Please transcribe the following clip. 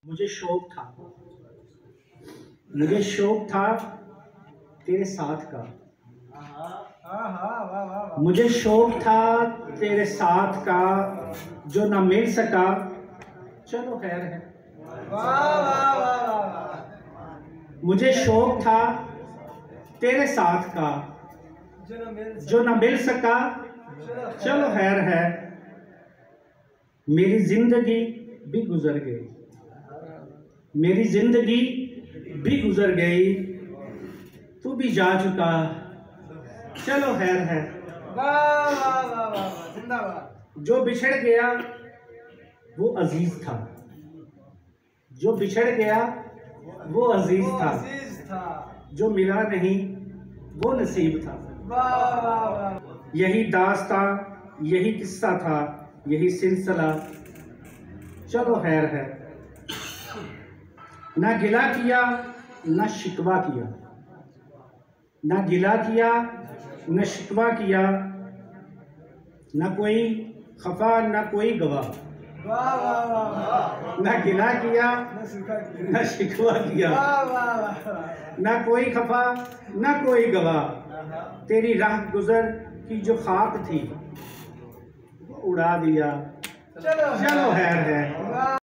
मुझे शौक था तेरे साथ का। मुझे शौक था तेरे साथ का, जो ना मिल सका चलो खैर है। मुझे शौक था तेरे साथ का, जो ना मिल सका चलो खैर है। मेरी जिंदगी भी गुजर गई, मेरी जिंदगी भी गुजर गई, तू भी जा चुका चलो खैर है। जो बिछड़ गया वो अजीज था, जो बिछड़ गया वो अजीज था, जो मिला नहीं वो नसीब था। यही दास्तां, यही किस्सा था, यही सिलसिला चलो खैर है। ना गिला किया ना शिकवा किया, ना गिला किया न शिकवा किया, ना कोई खफा ना कोई गवाह। ना गिला किया ना शिकवा किया, ना कोई खफा ना कोई गवाह। तेरी राह गुजर की जो खाक थी वो उड़ा दिया चलो खैर है।